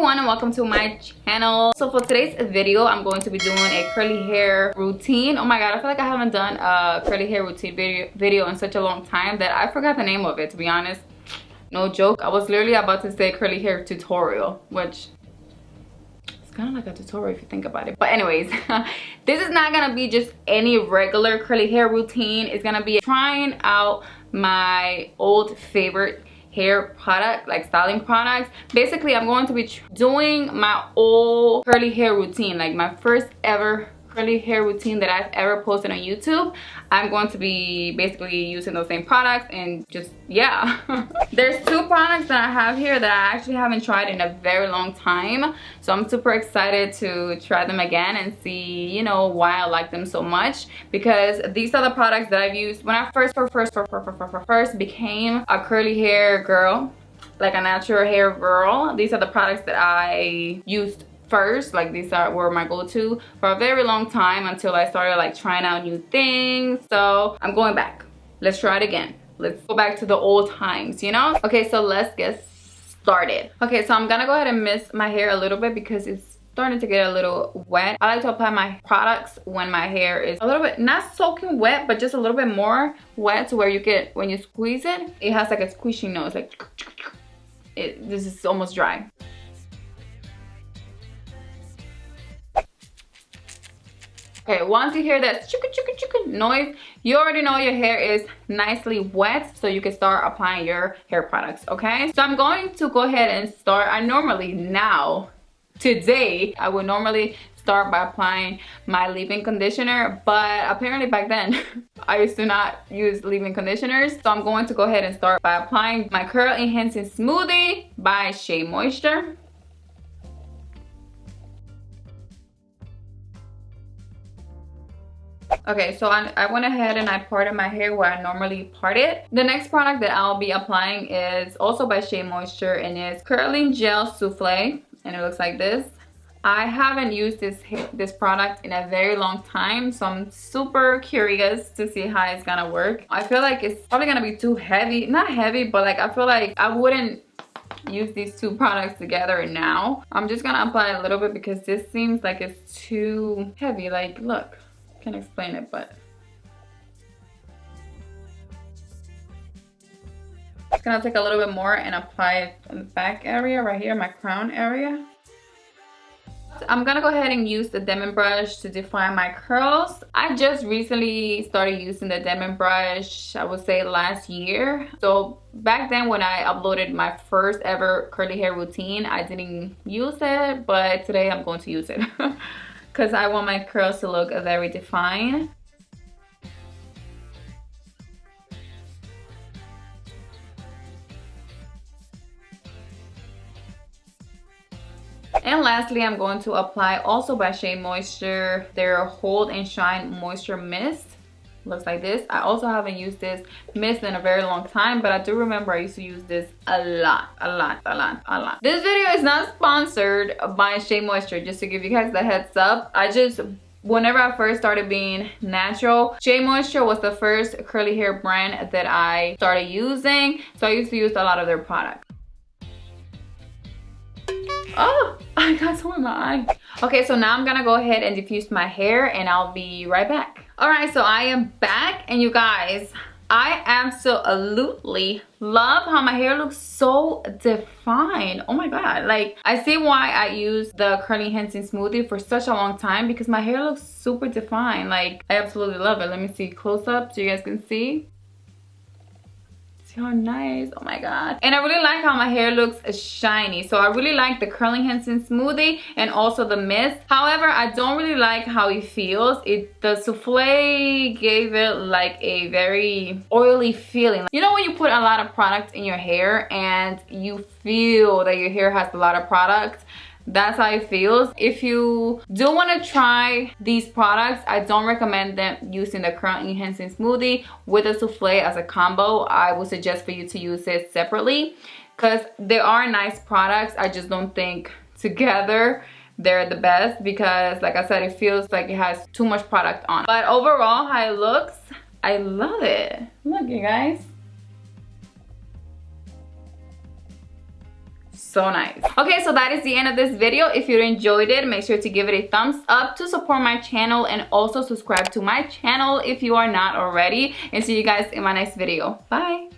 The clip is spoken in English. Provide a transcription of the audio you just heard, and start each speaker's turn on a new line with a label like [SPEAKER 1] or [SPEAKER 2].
[SPEAKER 1] everyone and welcome to my channel. So for today's video, I'm going to be doing a curly hair routine. Oh my god, I feel like I haven't done a curly hair routine video in such a long time that I forgot the name of it, to be honest. No joke, I was literally about to say curly hair tutorial, which it's kind of like a tutorial if you think about it. But anyways, this is not gonna be just any regular curly hair routine. It's gonna be trying out my old favorite hair product, like styling products. Basically, I'm going to be doing my old curly hair routine, like my first ever curly hair routine that I've ever posted on YouTube. I'm going to be basically using those same products and just, yeah. There's two products that I have here that I actually haven't tried in a very long time. So I'm super excited to try them again and see, you know, why I like them so much. Because these are the products that I've used when I first became a curly hair girl, like a natural hair girl. These are the products that I used first. Like these were my go-to for a very long time until I started like trying out new things. So I'm going back. Let's try it again. Let's go back to the old times, you know? Okay, so let's get started. Okay, so I'm gonna go ahead and mist my hair a little bit because it's starting to get a little wet. I like to apply my products when my hair is a little bit not soaking wet, but just a little bit more wet, to where you get, when you squeeze it, it has like a squishing noise, like this is almost dry. Okay, once you hear that chugga chugga chugga noise, you already know your hair is nicely wet, so you can start applying your hair products, okay? So I'm going to go ahead and start. Today, I would normally start by applying my leave-in conditioner, but apparently back then, I used to not use leave-in conditioners. So I'm going to go ahead and start by applying my Curl Enhancing Smoothie by Shea Moisture. Okay, so I went ahead and I parted my hair where I normally part it. The next product that I'll be applying is also by Shea Moisture, and it's Curling Gel Souffle, and it looks like this. I haven't used this product in a very long time, so I'm super curious to see how it's gonna work. I feel like it's probably gonna be too heavy. Not heavy, but like I feel like I wouldn't use these two products together now. I'm just gonna apply a little bit because this seems like it's too heavy. Like, look. Can't explain it, but just gonna take a little bit more and apply it on the back area right here, my crown area. I'm gonna go ahead and use the Demon brush to define my curls. I just recently started using the Demon brush, I would say last year. So back then when I uploaded my first ever curly hair routine, I didn't use it, but today I'm going to use it. Because I want my curls to look very defined. And lastly, I'm going to apply also by Shea Moisture their Hold and Shine Moisture Mist. Looks like this. I also haven't used this mist in a very long time, but I do remember I used to use this a lot. This video is not sponsored by Shea Moisture, just to give you guys the heads up. Whenever I first started being natural, Shea Moisture was the first curly hair brand that I started using, so I used to use a lot of their products. Oh, I got some in my eye. Okay, so now I'm gonna go ahead and diffuse my hair and I'll be right back. All right, so I am back, and you guys, I absolutely love how my hair looks so defined. Oh my god, like I see why I use the Curl Enhancing Smoothie for such a long time, because my hair looks super defined. Like I absolutely love it. Let me see close up so you guys can see. See how nice. Oh my god. And I really like how my hair looks shiny. So I really like the Curl Enhancing Smoothie and also the mist. However, I don't really like how it feels. The souffle gave it like a very oily feeling. You know when you put a lot of product in your hair and you feel that your hair has a lot of product? That's how it feels. If you do want to try these products, I don't recommend them using the Curl Enhancing Smoothie with a souffle as a combo. I would suggest for you to use it separately, because they are nice products. I just don't think together they're the best, because like I said, it feels like it has too much product on. But overall, how it looks, I love it. Look, you guys. so nice. Okay, so that is the end of this video. If you enjoyed it, make sure to give it a thumbs up to support my channel, and also subscribe to my channel if you are not already, and see you guys in my next video. Bye.